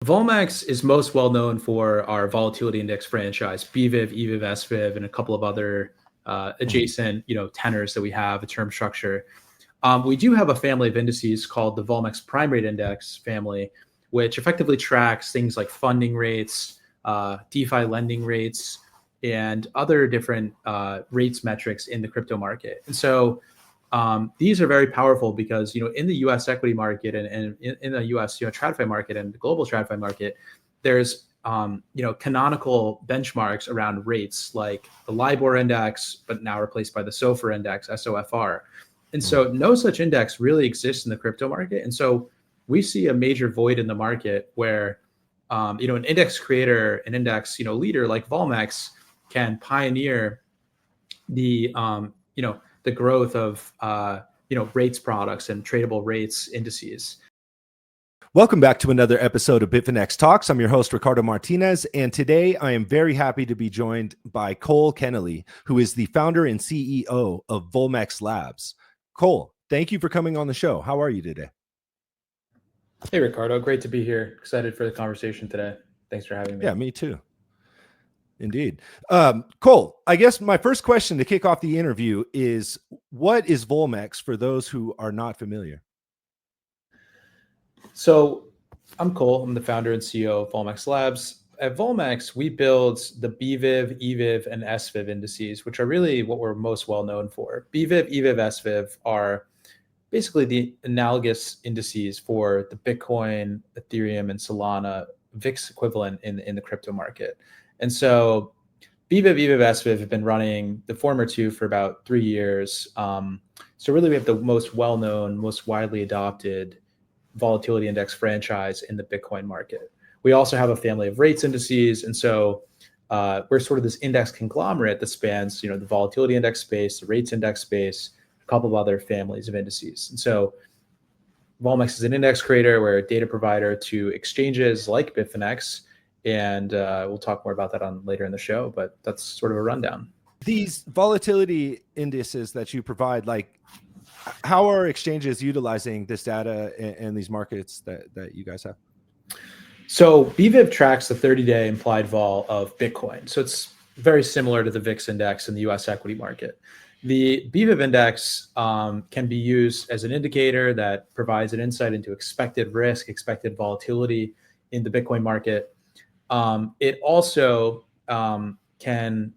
Volmex is most well known for our volatility index franchise, BVIV, EVIV, SVIV, and a couple of other adjacent, tenors that we have, a term structure. We do have a family of indices called the Volmex Prime Rate Index family, which effectively tracks things like funding rates, DeFi lending rates, and other different rates metrics in the crypto market. And so these are very powerful because, in the U.S. equity market and in the U.S. TradFi market and the global TradFi market, there's canonical benchmarks around rates like the LIBOR index, but now replaced by the SOFR index, SOFR. And so no such index really exists in the crypto market. And so we see a major void in the market where, an index creator, an index, leader like Volmex can pioneer the, the growth of, rates products and tradable rates indices. Welcome back to another episode of Bitfinex Talks. I'm your host, Ricardo Martinez, and today I am very happy to be joined by Cole Kennelly, who is the founder and CEO of Volmex Labs. Cole, thank you for coming on the show. How are you today? Hey, Ricardo. Great to be here. Excited for the conversation today. Thanks for having me. Yeah, me too. Indeed. Cole, I guess my first question to kick off the interview is, what is Volmex for those who are not familiar? So I'm Cole. I'm the founder and CEO of Volmex Labs. At Volmex, we build the BVIV, EVIV, and SVIV indices, which are really what we're most well known for. BVIV, EVIV, SVIV are basically the analogous indices for the Bitcoin, Ethereum, and Solana VIX equivalent in the crypto market. And so BVIV, EVIV, SVIV have been running the former two for about 3 years. So really we have the most well-known, most widely adopted volatility index franchise in the Bitcoin market. We also have a family of rates indices. And so we're sort of this index conglomerate that spans, the volatility index space, the rates index space, a couple of other families of indices. And so Volmex is an index creator. We're a data provider to exchanges like Bitfinex. And we'll talk more about that later in the show, but that's sort of a rundown. These volatility indices that you provide, how are exchanges utilizing this data and these markets that you guys have? So BVIV tracks the 30-day implied vol of Bitcoin. So it's very similar to the VIX index in the US equity market. The BVIV index can be used as an indicator that provides an insight into expected risk, expected volatility in the Bitcoin market. It also can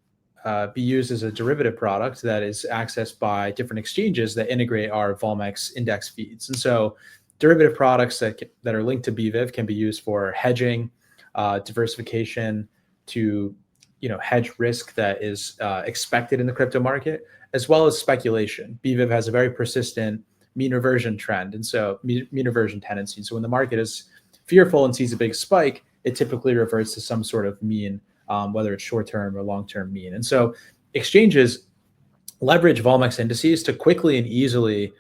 be used as a derivative product that is accessed by different exchanges that integrate our Volmex index feeds. And so derivative products that are linked to BVIV can be used for hedging, diversification to hedge risk that is expected in the crypto market, as well as speculation. BVIV has a very persistent mean reversion trend, and so mean reversion tendency. So when the market is fearful and sees a big spike, it typically reverts to some sort of mean, whether it's short-term or long-term mean. And so exchanges leverage Volmex indices to quickly and easily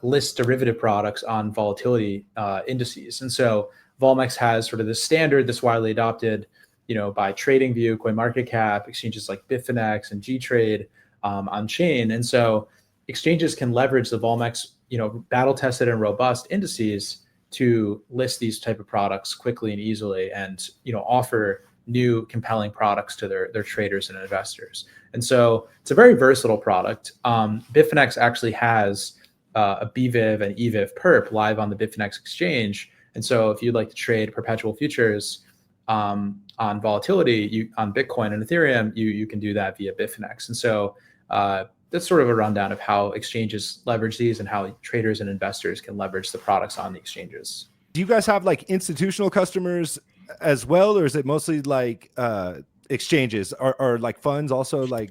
list derivative products on volatility indices. And so Volmex has sort of this standard, this widely adopted, by TradingView, CoinMarketCap, exchanges like Bitfinex and G-Trade on chain. And so exchanges can leverage the Volmex, battle-tested and robust indices to list these type of products quickly and easily and, offer new compelling products to their traders and investors. And so it's a very versatile product. Bitfinex actually has a BVIV and EVIV perp live on the Bitfinex exchange. And so if you'd like to trade perpetual futures on volatility on Bitcoin and Ethereum, you can do that via Bitfinex. And so that's sort of a rundown of how exchanges leverage these and how traders and investors can leverage the products on the exchanges. Do you guys have institutional customers as well, or is it mostly exchanges or funds also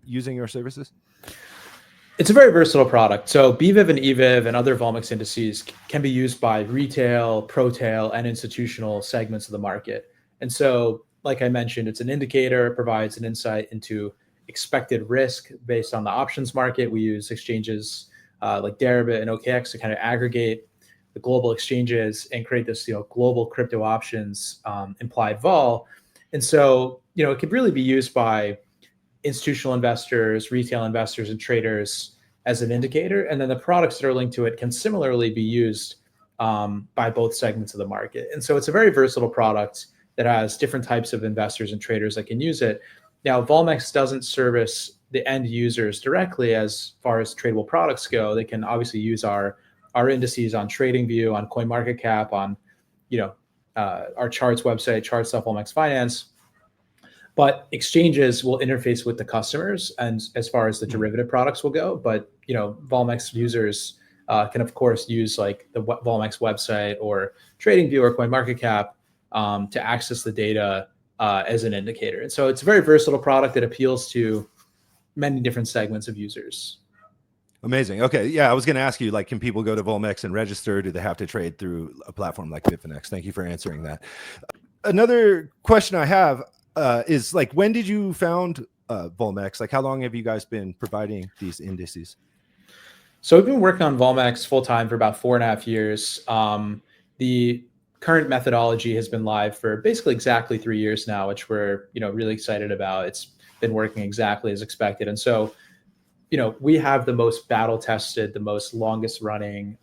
using your services? It's a very versatile product. So BVIV and EVIV and other Volmex indices can be used by retail, pro-tail, and institutional segments of the market. And so, like I mentioned, it's an indicator. It provides an insight into expected risk based on the options market. We use exchanges like Deribit and OKX to kind of aggregate the global exchanges and create this global crypto options implied vol. And so it could really be used by institutional investors, retail investors, and traders as an indicator. And then the products that are linked to it can similarly be used by both segments of the market. And so it's a very versatile product that has different types of investors and traders that can use it. Now, Volmex doesn't service the end users directly as far as tradable products go. They can obviously use our indices on TradingView, on CoinMarketCap, on our charts website, charts.volmex Finance. But exchanges will interface with the customers, and as far as the derivative products will go. But Volmex users can of course use like the Volmex website or TradingView or CoinMarketCap to access the data as an indicator. And so it's a very versatile product that appeals to many different segments of users. Amazing. Okay. Yeah. I was going to ask you, like, can people go to Volmex and register? Do they have to trade through a platform like Bitfinex? Thank you for answering that. Another question I have is, like, when did you found Volmex? Like, how long have you guys been providing these indices? So we've been working on Volmex full time for about 4.5 years. The current methodology has been live for basically exactly 3 years now, which we're really excited about. It's been working exactly as expected, and so we have the most battle tested, the most longest running,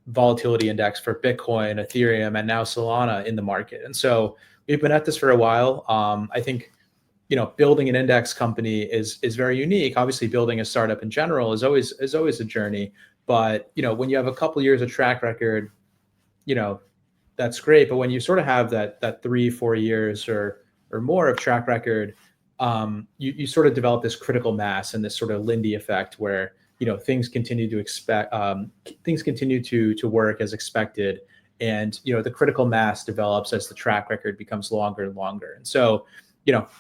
volatility index for Bitcoin, Ethereum, and now Solana in the market. And so we've been at this for a while. I think, building an index company is very unique. Obviously, building a startup in general is always a journey. But when you have a couple years of track record, that's great. But when you sort of have that 3-4 years or more of track record, you sort of develop this critical mass and this sort of Lindy effect where things continue to work as expected, and the critical mass develops as the track record becomes longer and longer. And so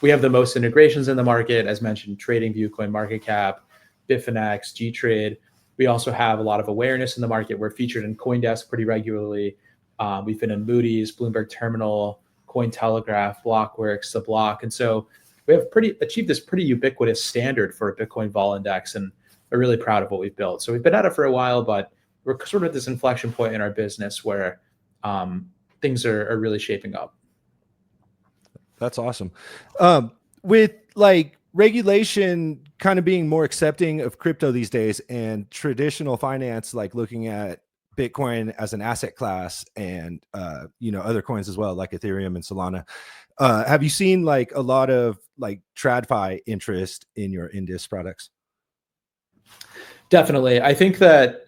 we have the most integrations in the market, as mentioned: TradingView, CoinMarketCap, Bitfinex, GTrade. We also have a lot of awareness in the market. We're featured in CoinDesk pretty regularly. We've been in Moody's, Bloomberg Terminal, Cointelegraph, Blockworks, The Block. And so we have achieved this pretty ubiquitous standard for a Bitcoin vol index, and we're really proud of what we've built. So we've been at it for a while, but we're sort of at this inflection point in our business where things are really shaping up. That's awesome. With like regulation kind of being more accepting of crypto these days, and traditional finance, like looking at Bitcoin as an asset class, and other coins as well, like Ethereum and Solana, have you seen like a lot of like TradFi interest in your index products? Definitely. I think that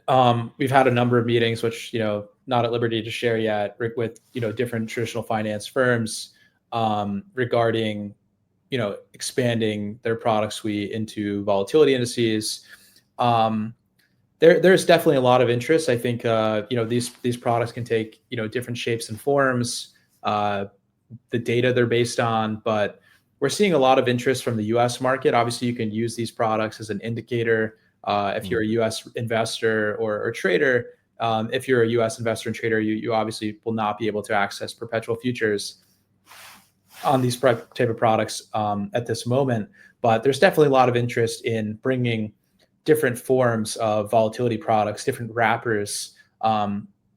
we've had a number of meetings, which not at liberty to share yet, with different traditional finance firms regarding expanding their product suite into volatility indices. There's definitely a lot of interest. I think these products can take different shapes and forms, the data they're based on, but we're seeing a lot of interest from the U.S. market. Obviously, you can use these products as an indicator if you're a U.S. investor or trader. If you're a U.S. investor and trader, you obviously will not be able to access perpetual futures on these type of products at this moment. But there's definitely a lot of interest in bringing different forms of volatility products, different wrappers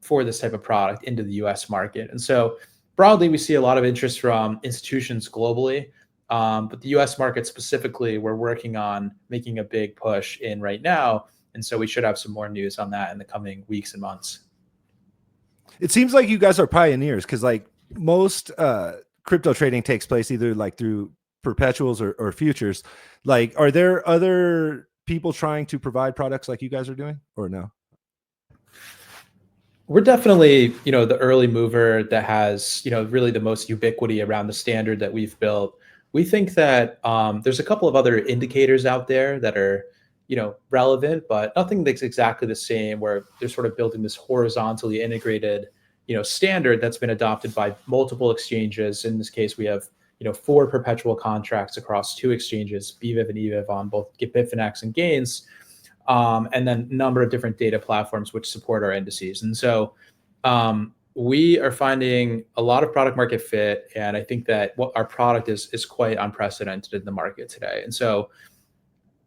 for this type of product into the U.S. market. And so broadly, we see a lot of interest from institutions globally, but the U.S. market specifically, we're working on making a big push in right now. And so we should have some more news on that in the coming weeks and months. It seems like you guys are pioneers, because like most crypto trading takes place either like through perpetuals or futures. Like, are there other people trying to provide products like you guys are doing, or no? We're definitely, the early mover that has, really the most ubiquity around the standard that we've built. We think that there's a couple of other indicators out there that are, relevant, but nothing that's exactly the same, where they're sort of building this horizontally integrated, standard that's been adopted by multiple exchanges. In this case, we have, 4 perpetual contracts across 2 exchanges, BVIV and EVIV, on both Bitfinex and Gains. And then a number of different data platforms which support our indices. And so we are finding a lot of product market fit. And I think that what our product is quite unprecedented in the market today. And so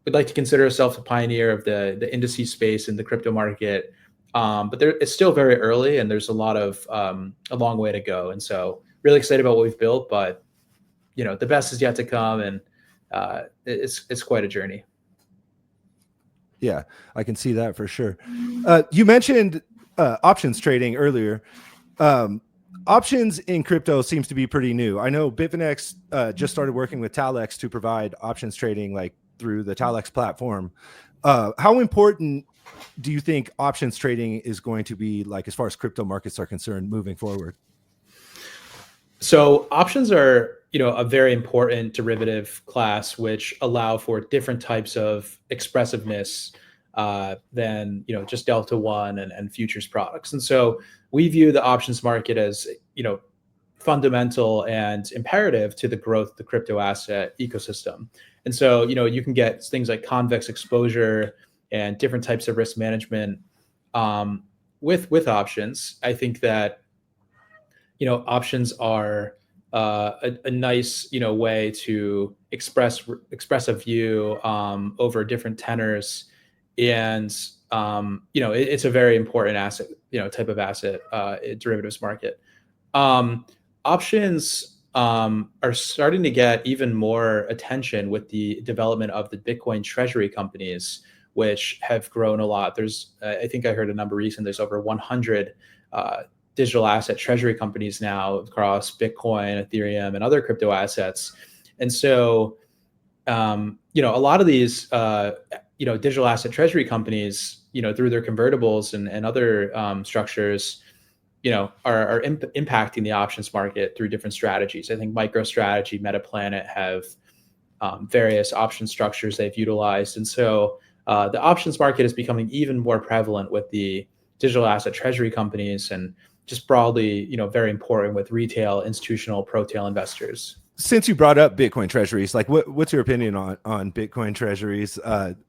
we'd like to consider ourselves a pioneer of the indices space in the crypto market. But it's still very early, and there's a long way to go. And so really excited about what we've built, but the best is yet to come, and it's quite a journey. Yeah, I can see that for sure. You mentioned options trading earlier. Options in crypto seems to be pretty new. I know Bitfinex just started working with Talex to provide options trading like through the Talex platform. How important do you think options trading is going to be, like as far as crypto markets are concerned, moving forward? So options are, a very important derivative class, which allow for different types of expressiveness than, just Delta One and futures products. And so we view the options market as, fundamental and imperative to the growth of the crypto asset ecosystem. And so, you can get things like convex exposure and different types of risk management with options. I think that options are a nice way to express a view over different tenors, and it's a very important asset, type of asset, derivatives market. Options are starting to get even more attention with the development of the Bitcoin treasury companies, which have grown a lot. I think I heard a number recently. There's over 100 digital asset treasury companies now across Bitcoin, Ethereum, and other crypto assets. And so, a lot of these, digital asset treasury companies, through their convertibles and other structures, are impacting the options market through different strategies. I think MicroStrategy, MetaPlanet have various option structures they've utilized. And so the options market is becoming even more prevalent with the digital asset treasury companies, and just broadly, very important with retail, institutional, pro-tail investors. Since you brought up Bitcoin treasuries, like what's your opinion on Bitcoin treasuries?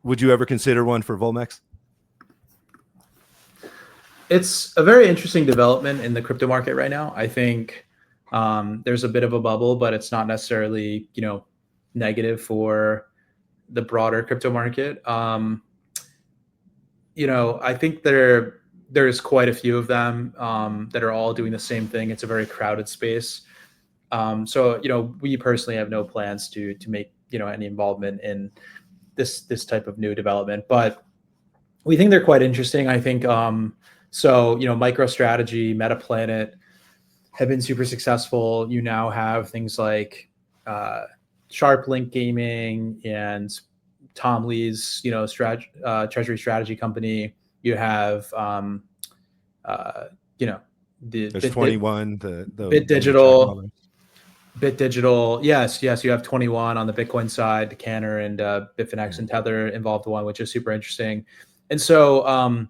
Would you ever consider one for Volmex? It's a very interesting development in the crypto market right now. I think there's a bit of a bubble, but it's not necessarily, negative for the broader crypto market. I think there's quite a few of them that are all doing the same thing. It's a very crowded space. So, we personally have no plans to make, any involvement in this type of new development, but we think they're quite interesting. I think, MicroStrategy, MetaPlanet have been super successful. You now have things like SharpLink Gaming and Tom Lee's, treasury strategy company. You have, There's 21, the Bit Digital. Yes. You have 21 on the Bitcoin side, the Canner and Bitfinex and Tether involved one, which is super interesting. And so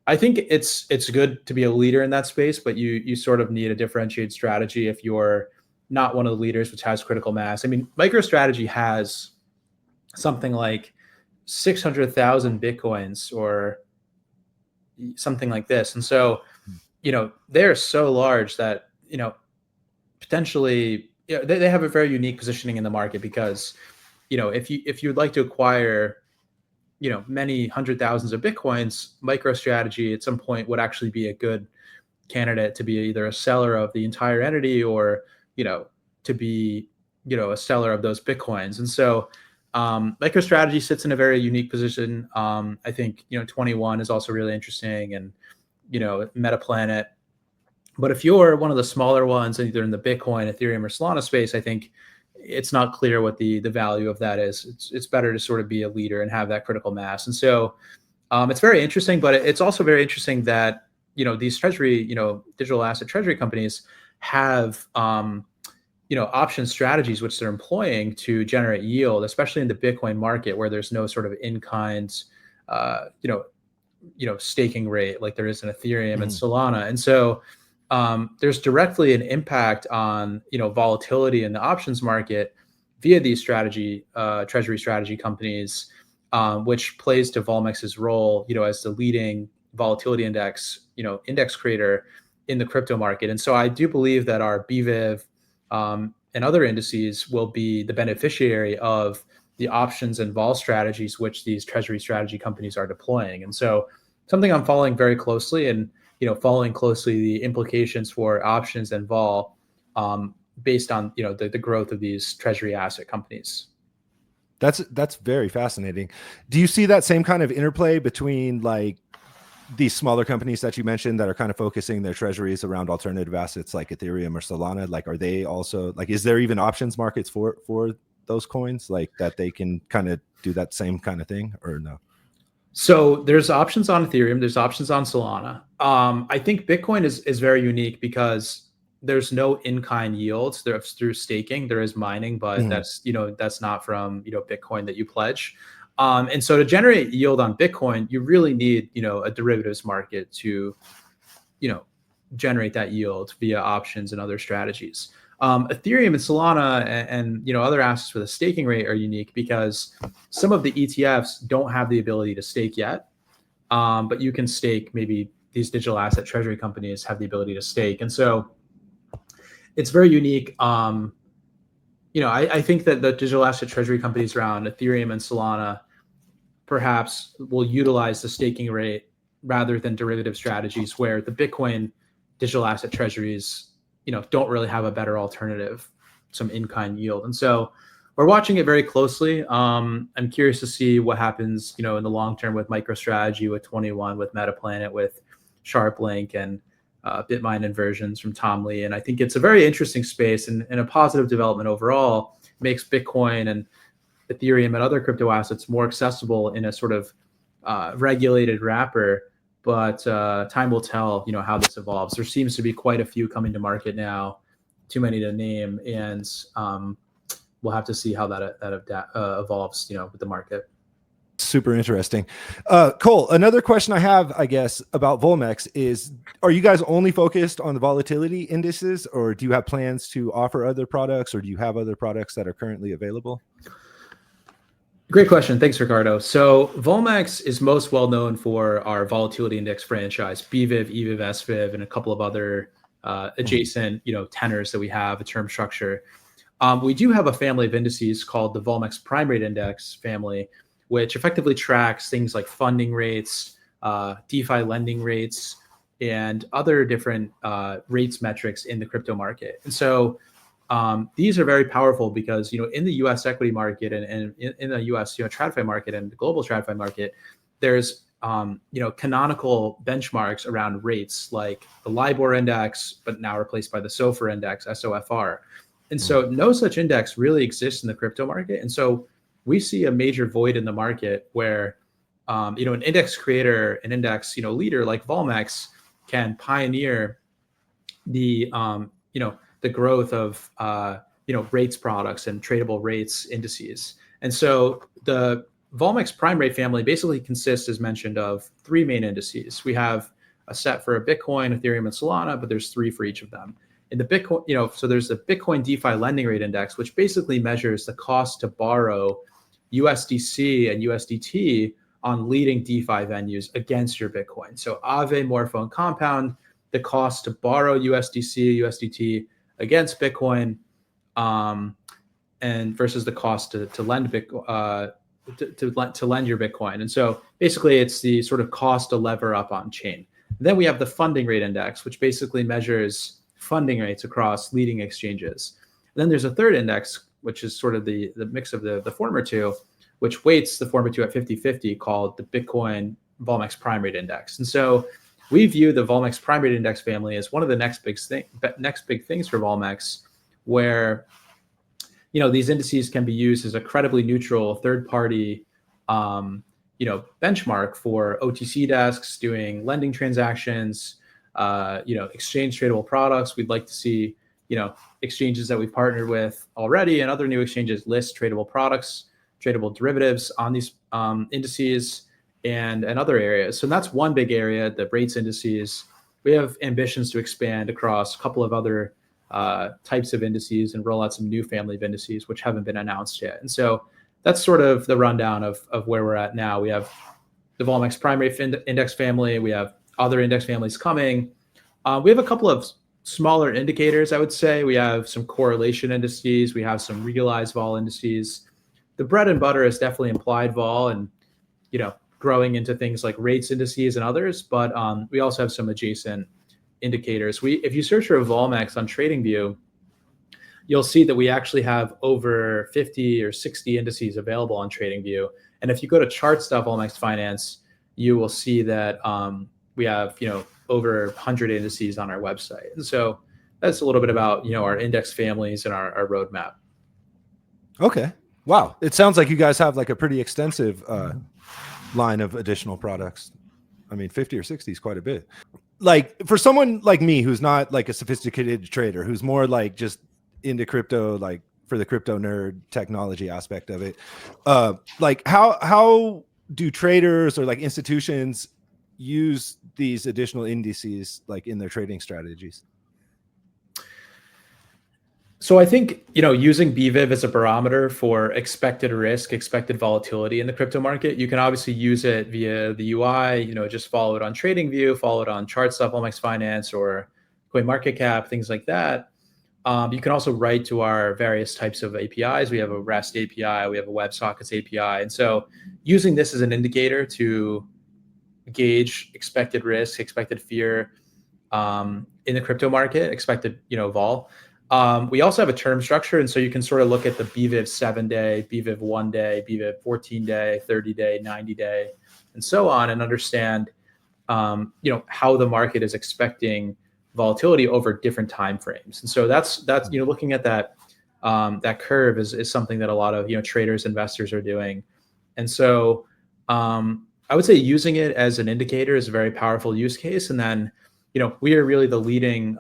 I think it's good to be a leader in that space, but you sort of need a differentiated strategy if you're not one of the leaders, which has critical mass. I mean, MicroStrategy has something like 600,000 Bitcoins or something like this. And so, they're so large that, potentially, they have a very unique positioning in the market because, if you'd like to acquire, many hundred thousands of Bitcoins, MicroStrategy at some point would actually be a good candidate to be either a seller of the entire entity or, to be, a seller of those Bitcoins. And so MicroStrategy sits in a very unique position. I think, 21 is also really interesting, and, MetaPlanet. But if you're one of the smaller ones, either in the Bitcoin, Ethereum, or Solana space, I think it's not clear what the value of that is. It's better to sort of be a leader and have that critical mass. And so it's very interesting, but it's also very interesting that, these treasury, digital asset treasury companies have, option strategies which they're employing to generate yield, especially in the Bitcoin market where there's no sort of in-kind, staking rate like there is in Ethereum and Solana. And so there's directly an impact on, volatility in the options market via these treasury strategy companies, which plays to Volmex's role, as the leading volatility index, index creator in the crypto market. And so I do believe that our BVIV and other indices will be the beneficiary of the options and vol strategies which these treasury strategy companies are deploying. And so something I'm following very closely, and following closely the implications for options and vol based on the growth of these treasury asset companies. That's very fascinating. Do you see that same kind of interplay between like these smaller companies that you mentioned that are kind of focusing their treasuries around alternative assets like Ethereum or Solana, like, are they also like, is there even options markets for those coins, like that they can kind of do that same kind of thing, or no? So there's options on Ethereum, there's options on Solana. I think Bitcoin is very unique because there's no in-kind yields. There's through staking, there is mining, but that's not from Bitcoin that you pledge. And so to generate yield on Bitcoin, you really need a derivatives market to generate that yield via options and other strategies. Ethereum and Solana and other assets with a staking rate are unique because some of the ETFs don't have the ability to stake yet, but you can stake. Maybe these digital asset treasury companies have the ability to stake, and so it's very unique. I think that the digital asset treasury companies around Ethereum and Solana perhaps will utilize the staking rate rather than derivative strategies, where the Bitcoin digital asset treasuries don't really have a better alternative, some in-kind yield. And so we're watching it very closely. I'm curious to see what happens, in the long term with MicroStrategy, with 21, with MetaPlanet, with SharpLink, and Bitmine inversions from Tom Lee. And I think it's a very interesting space and a positive development overall. Makes Bitcoin and Ethereum and other crypto assets more accessible in a sort of regulated wrapper. But time will tell, how this evolves. There seems to be quite a few coming to market now, too many to name, and we'll have to see how that evolves, with the market. Super interesting. Cole, another question I have, I guess, about Volmex is, are you guys only focused on the volatility indices, or do you have plans to offer other products, or do you have other products that are currently available? Great question. Thanks, Ricardo. So Volmex is most well known for our volatility index franchise, BVIV, EVIV, SVIV, and a couple of other adjacent, tenors that we have, a term structure. We do have a family of indices called the Volmex Prime Rate Index family, which effectively tracks things like funding rates, DeFi lending rates, and other different rates metrics in the crypto market. And so these are very powerful because, in the U.S. equity market and in the U.S. TradFi market and the global TradFi market, there's canonical benchmarks around rates like the LIBOR index, but now replaced by the SOFR index, SOFR. And so no such index really exists in the crypto market. And so we see a major void in the market where an index creator, an index leader like Volmex can pioneer the the growth of rates products and tradable rates indices. And so the Volmex Prime Rate family basically consists, as mentioned, of three main indices. We have a set for Bitcoin, Ethereum, and Solana, but there's three for each of them. In the Bitcoin, so there's the Bitcoin DeFi lending rate index, which basically measures the cost to borrow USDC and USDT on leading DeFi venues against your Bitcoin. So Aave, Morpho, and Compound, the cost to borrow USDC, USDT against Bitcoin, and versus the cost to lend Bitcoin, to lend your Bitcoin. And so basically it's the sort of cost to lever up on chain. Then we have the funding rate index, which basically measures funding rates across leading exchanges. And then there's a third index, which is sort of the mix of the former two, which weights the former two at 50-50, called the Bitcoin Volmex Prime Rate Index. And so we view the Volmex Prime Rate Index family as one of the next big things for Volmex, where these indices can be used as a credibly neutral third-party benchmark for OTC desks doing lending transactions, exchange tradable products. We'd like to see exchanges that we've partnered with already and other new exchanges list tradable products, tradable derivatives on these indices and other areas. So that's one big area, the rates indices. We have ambitions to expand across a couple of other types of indices and roll out some new family of indices, which haven't been announced yet. And so that's sort of the rundown of where we're at now. We have the Volmex Prime Rate Index family. We have other index families coming. We have a couple of smaller indicators, I would say. We have some correlation indices. We have some realized vol indices. The bread and butter is definitely implied vol and, growing into things like rates indices and others. But we also have some adjacent indicators. If you search for Volmex on TradingView, you'll see that we actually have over 50 or 60 indices available on TradingView. And if you go to charts.volmex finance, you will see that we have, over 100 indices on our website. And so that's a little bit about, our index families and our roadmap. Okay. Wow. It sounds like you guys have like a pretty extensive line of additional products. I mean, 50 or 60 is quite a bit. Like for someone like me, who's not like a sophisticated trader, who's more like just into crypto, like for the crypto nerd technology aspect of it, like how do traders or like institutions use these additional indices like in their trading strategies? So I think, using BVIV as a barometer for expected risk, expected volatility in the crypto market, you can obviously use it via the UI, just follow it on TradingView, follow it on charts of Volmex Finance or CoinMarketCap, things like that. You can also write to our various types of APIs. We have a REST API, we have a WebSockets API. And so using this as an indicator to gauge expected risk, expected fear in the crypto market, expected, vol. We also have a term structure. And so you can sort of look at the BVIV 7-day, BVIV 1-day, BVIV 14-day, 30-day, 90-day, and so on, and understand, how the market is expecting volatility over different time frames. And so that's looking at that that curve is something that a lot of traders, investors are doing. And so I would say using it as an indicator is a very powerful use case. And then we are really the leading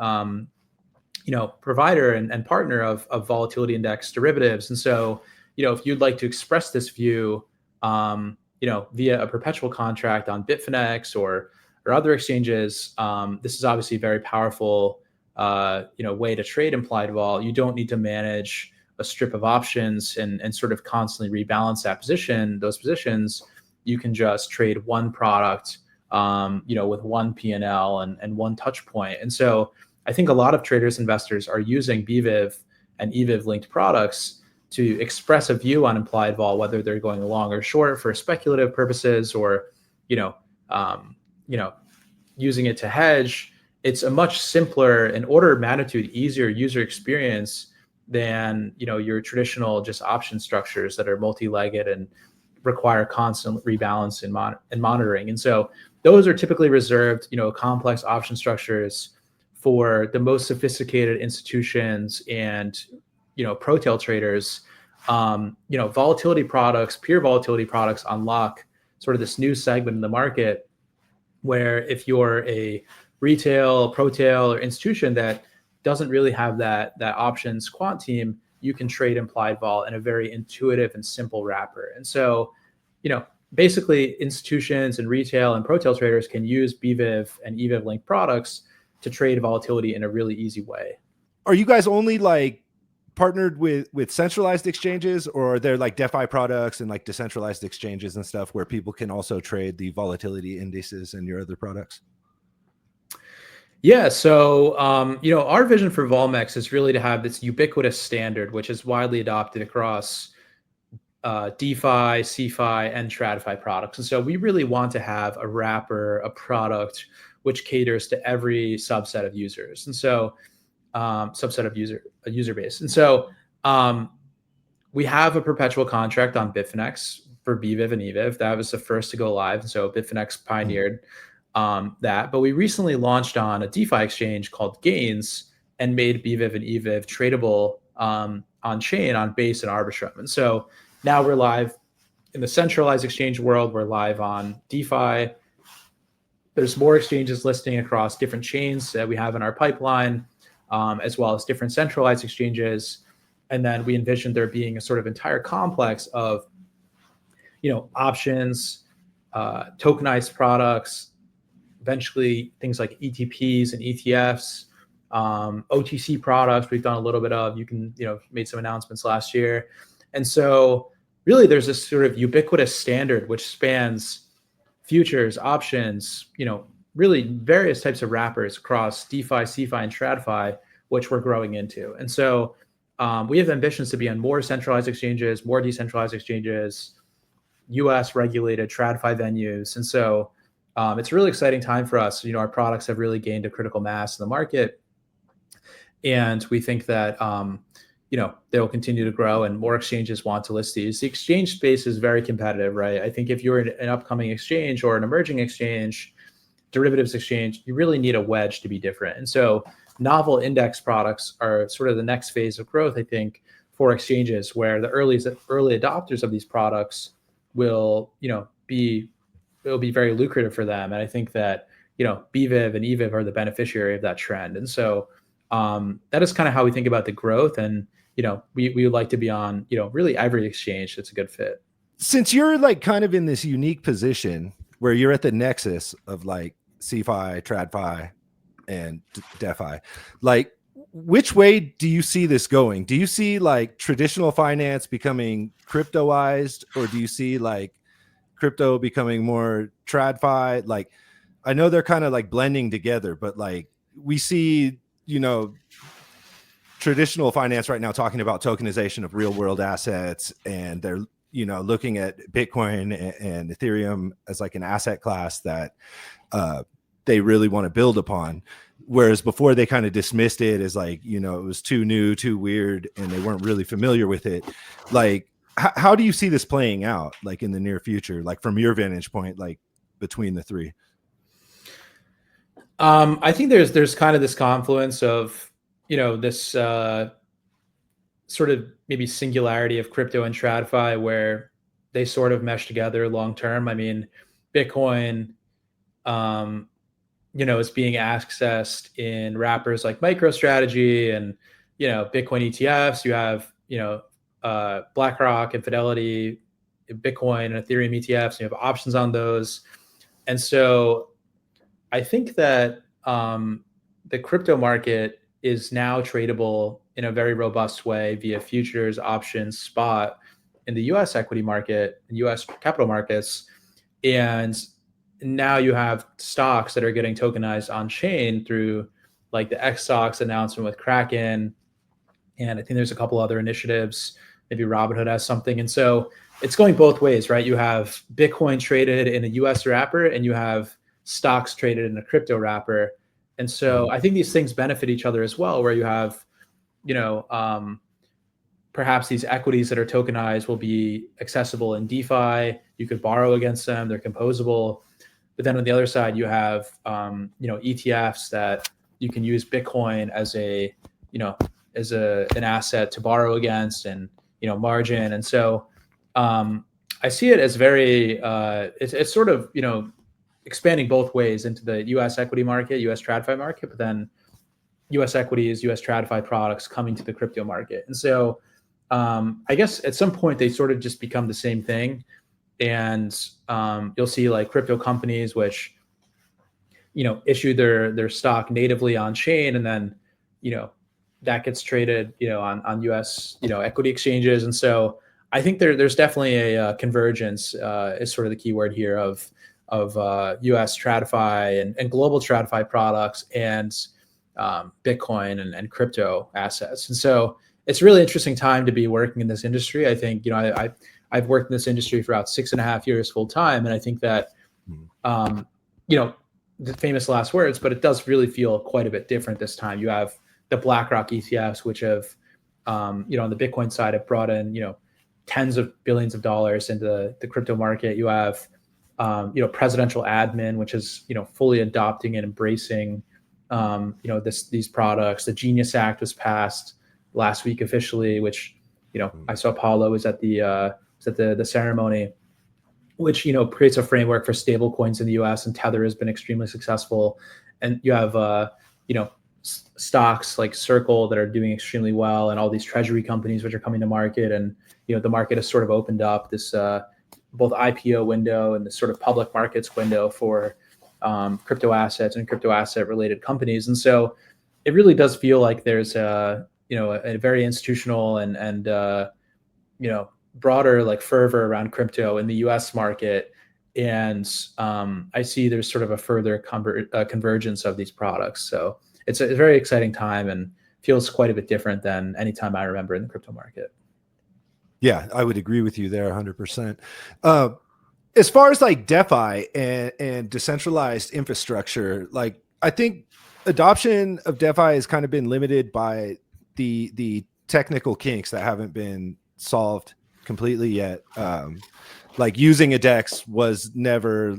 provider and partner of volatility index derivatives. And so if you'd like to express this view via a perpetual contract on Bitfinex or other exchanges, this is obviously a very powerful way to trade implied vol. You don't need to manage a strip of options and sort of constantly rebalance those positions. You can just trade one product with one P&L and one touch point. And so I think a lot of traders, investors are using BVIV and EVIV linked products to express a view on implied vol, whether they're going long or short for speculative purposes or using it to hedge. It's a much simpler and order of magnitude easier user experience than your traditional just option structures that are multi-legged and require constant rebalance and monitoring. And so those are typically reserved, complex option structures for the most sophisticated institutions and pro tail traders. Volatility products, pure volatility products unlock sort of this new segment in the market where if you're a retail, pro tail, or institution that doesn't really have that options quant team, you can trade implied vol in a very intuitive and simple wrapper. And so, basically institutions and retail and pro tail traders can use BVIV and EVIV linked products to trade volatility in a really easy way. Are you guys only like partnered with centralized exchanges, or are there like DeFi products and like decentralized exchanges and stuff where people can also trade the volatility indices and your other products? Yeah, so our vision for Volmex is really to have this ubiquitous standard, which is widely adopted across DeFi, CeFi, and TradFi products. And so we really want to have a wrapper, a product which caters to every subset of users. And so subset of user base. And so we have a perpetual contract on Bitfinex for BVIV and EVIV. That was the first to go live. And so Bitfinex pioneered that. But we recently launched on a DeFi exchange called Gains and made BVIV and EVIV tradable on chain, on Base and Arbitrum. And so now we're live in the centralized exchange world. We're live on DeFi. There's more exchanges listing across different chains that we have in our pipeline, as well as different centralized exchanges. And then we envision there being a sort of entire complex of, options, tokenized products, eventually things like ETPs and ETFs, OTC products we've done a little bit of. You can, made some announcements last year. And so really there's this sort of ubiquitous standard which spans futures, options, really various types of wrappers across DeFi, CeFi, and TradFi, which we're growing into. And so we have ambitions to be on more centralized exchanges, more decentralized exchanges, US regulated TradFi venues. And so it's a really exciting time for us. Our products have really gained a critical mass in the market. And we think that, they will continue to grow and more exchanges want to list these. The exchange space is very competitive, right? I think if you're an upcoming exchange or an emerging exchange, derivatives exchange, you really need a wedge to be different. And so novel index products are sort of the next phase of growth, I think, for exchanges, where the early adopters of these products will, it'll be very lucrative for them. And I think that, BVIV and EVIV are the beneficiary of that trend. And so that is kind of how we think about the growth. And, we would like to be on, really every exchange that's a good fit. Since you're like kind of in this unique position where you're at the nexus of like CFI, TradFi, and DeFi, like which way do you see this going? Do you see like traditional finance becoming cryptoized, or do you see like crypto becoming more TradFi? Like, I know they're kind of like blending together, but like we see, traditional finance right now talking about tokenization of real world assets, and they're looking at Bitcoin and Ethereum as like an asset class that they really want to build upon. Whereas before they kind of dismissed it as like, it was too new, too weird, and they weren't really familiar with it. Like, how do you see this playing out, like in the near future, like from your vantage point, like between the three? I think there's kind of this confluence of, this sort of maybe singularity of crypto and TradFi where they sort of mesh together long term. I mean, Bitcoin, is being accessed in wrappers like MicroStrategy and, Bitcoin ETFs. You have, BlackRock and Fidelity, Bitcoin and Ethereum ETFs, and you have options on those. And so I think that the crypto market is now tradable in a very robust way via futures, options, spot in the US equity market, US capital markets. And now you have stocks that are getting tokenized on chain through like the X stocks announcement with Kraken. And I think there's a couple other initiatives. Maybe Robinhood has something. And so it's going both ways, right? You have Bitcoin traded in a US wrapper, and you have stocks traded in a crypto wrapper. And so I think these things benefit each other as well, where you have, perhaps these equities that are tokenized will be accessible in DeFi. You could borrow against them. They're composable. But then on the other side, you have, ETFs that you can use Bitcoin as an asset to borrow against and, margin. And so I see it as very, it's sort of, expanding both ways into the US equity market, US TradFi market, but then US equities, US TradFi products coming to the crypto market. And so I guess at some point they sort of just become the same thing. And you'll see like crypto companies which, issue their stock natively on chain, and then, that gets traded, on US, equity exchanges. And so I think there's definitely a convergence is sort of the key word here of US TradFi and global TradFi products and Bitcoin and crypto assets. And so it's a really interesting time to be working in this industry. I think, I've worked in this industry for about 6.5 years full time. And I think that, the famous last words, but it does really feel quite a bit different this time. You have the BlackRock ETFs, which have, on the Bitcoin side have brought in, tens of billions of dollars into the crypto market. You have, presidential admin, which is, fully adopting and embracing, these products. The Genius Act was passed last week officially, which, I saw Paulo was at the ceremony, which, creates a framework for stable coins in the US, and Tether has been extremely successful. And you have, stocks like Circle that are doing extremely well, and all these treasury companies which are coming to market. And, the market has sort of opened up this, both IPO window and the sort of public markets window for crypto assets and crypto asset related companies. And so it really does feel like there's a very institutional and broader like fervor around crypto in the US market. And I see there's sort of a further convergence of these products. So it's a very exciting time and feels quite a bit different than any time I remember in the crypto market. Yeah, I would agree with you there 100%. As far as like DeFi and decentralized infrastructure, like I think adoption of DeFi has kind of been limited by the technical kinks that haven't been solved completely yet. Like using a DEX was never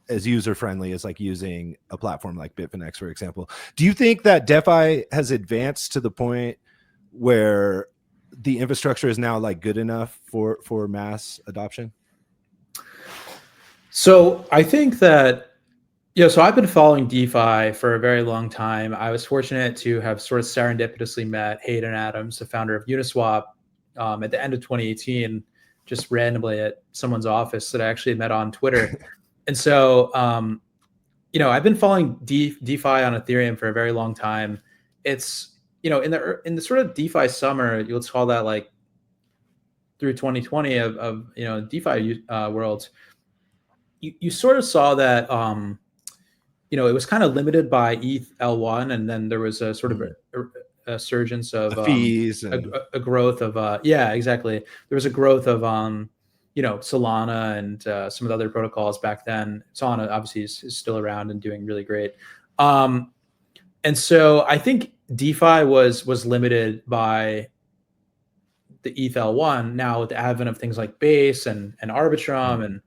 as user friendly as like using a platform like Bitfinex, for example. Do you think that DeFi has advanced to the point where the infrastructure is now like good enough for mass adoption? So I think that, so I've been following DeFi for a very long time. I was fortunate to have sort of serendipitously met Hayden Adams, the founder of Uniswap, at the end of 2018, just randomly at someone's office that I actually met on Twitter. And so, I've been following DeFi on Ethereum for a very long time. It's, in the sort of DeFi summer, let's call that like through 2020 of DeFi world, you sort of saw that it was kind of limited by ETH L1, and then there was a sort of a surgence of the fees and a growth of yeah, exactly. There was a growth of Solana and some of the other protocols back then. Solana obviously is still around and doing really great. And so I think DeFi was limited by the ETH L1. Now with the advent of things like Base and Arbitrum and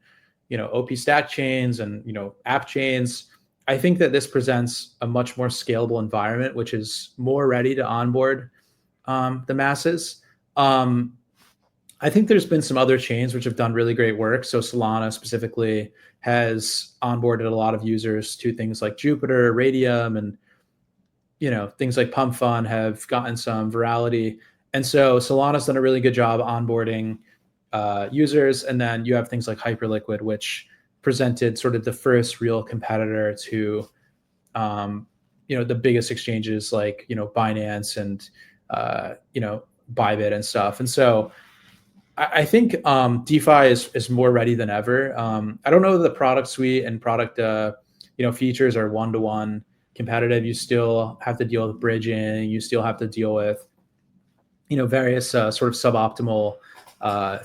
OP stack chains and app chains, I think that this presents a much more scalable environment, which is more ready to onboard the masses. I think there's been some other chains which have done really great work. So Solana specifically has onboarded a lot of users to things like Jupiter, Radium, and things like Pump Fund have gotten some virality. And so Solana's done a really good job onboarding users. And then you have things like Hyperliquid, which presented sort of the first real competitor to the biggest exchanges like Binance and Bybit and stuff. And so I think DeFi is more ready than ever. I don't know that the product suite and product features are one-to-one competitive. You still have to deal with bridging. You still have to deal with various sort of suboptimal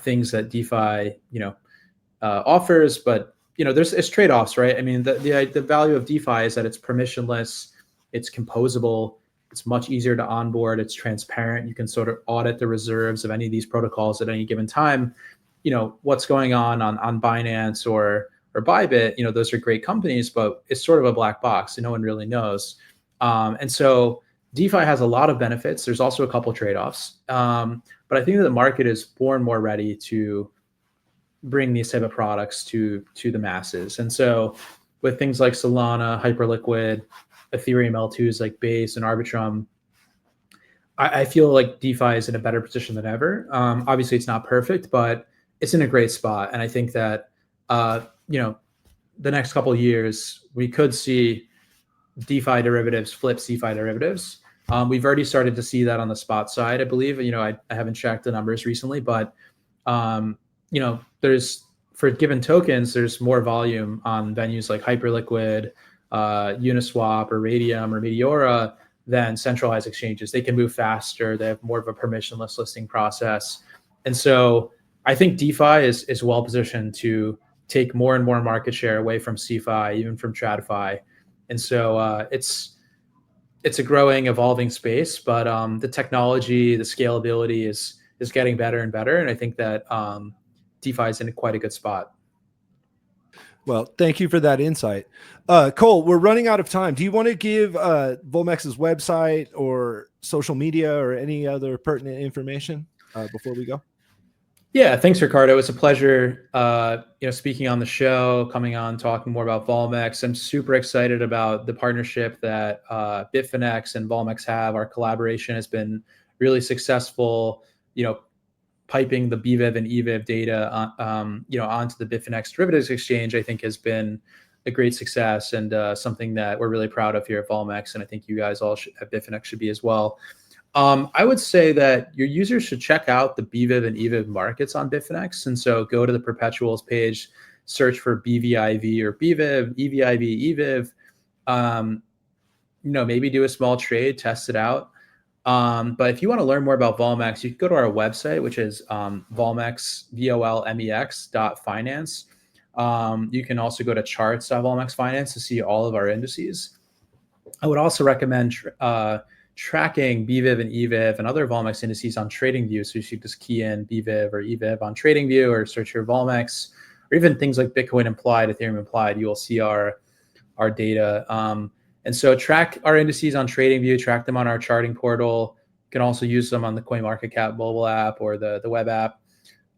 things that DeFi offers, but it's trade-offs, right? I mean, the value of DeFi is that it's permissionless, it's composable, it's much easier to onboard, it's transparent. You can sort of audit the reserves of any of these protocols at any given time. What's going on Binance or Bybit, those are great companies, but it's sort of a black box, and no one really knows. And so DeFi has a lot of benefits. There's also a couple trade-offs, but I think that the market is more and more ready to bring these type of products to the masses. And so with things like Solana, Hyperliquid, Ethereum L2s like Base and Arbitrum, I feel like DeFi is in a better position than ever. Obviously, it's not perfect, but it's in a great spot. And I think that the next couple of years, we could see DeFi derivatives flip CeFi derivatives. We've already started to see that on the spot side, I believe. I haven't checked the numbers recently, but there's, for given tokens, there's more volume on venues like Hyperliquid, Uniswap, or Radium, or Meteora than centralized exchanges. They can move faster. They have more of a permissionless listing process. And so I think DeFi is well positioned to take more and more market share away from CeFi, even from TradFi. And so it's a growing, evolving space, but the technology, the scalability is getting better and better. And I think that DeFi is in quite a good spot. Well, thank you for that insight. Cole, we're running out of time. Do you want to give Volmex's website or social media or any other pertinent information before we go? Yeah, thanks, Ricardo. It's a pleasure, speaking on the show, coming on, talking more about Volmex. I'm super excited about the partnership that Bitfinex and Volmex have. Our collaboration has been really successful. Piping the BVIV and EVIV data, onto the Bitfinex derivatives exchange, I think has been a great success and something that we're really proud of here at Volmex, and I think you guys all at Bitfinex should be as well. I would say that your users should check out the BVIV and EVIV markets on Bitfinex, and so go to the perpetuals page, search for BVIV or BVIV, EVIV, EVIV. Maybe do a small trade, test it out. But if you want to learn more about Volmex, you can go to our website, which is Volmex, VOLMEX.finance. You can also go to charts.volmex finance to see all of our indices. I would also recommend tracking BVIV and EVIV and other Volmex indices on TradingView. So you should just key in BVIV or EVIV on TradingView or search your Volmex, or even things like Bitcoin implied, Ethereum implied, you will see our data. And so track our indices on TradingView, track them on our charting portal. You can also use them on the CoinMarketCap mobile app or the web app.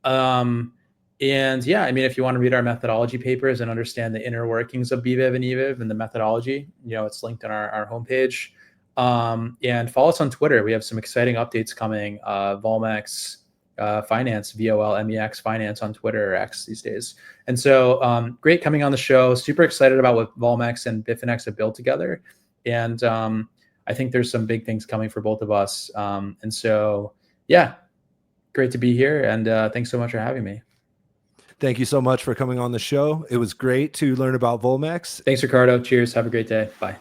And yeah, I mean, if you want to read our methodology papers and understand the inner workings of BVIV and EVIV and the methodology, it's linked on our homepage. And follow us on Twitter. We have some exciting updates coming. Volmex Finance, VOLMEX Finance on Twitter, or X these days. And so great coming on the show. Super excited about what Volmex and Bitfinex have built together. And I think there's some big things coming for both of us. And so, yeah, great to be here. And thanks so much for having me. Thank you so much for coming on the show. It was great to learn about Volmex. Thanks, Ricardo. Cheers. Have a great day. Bye.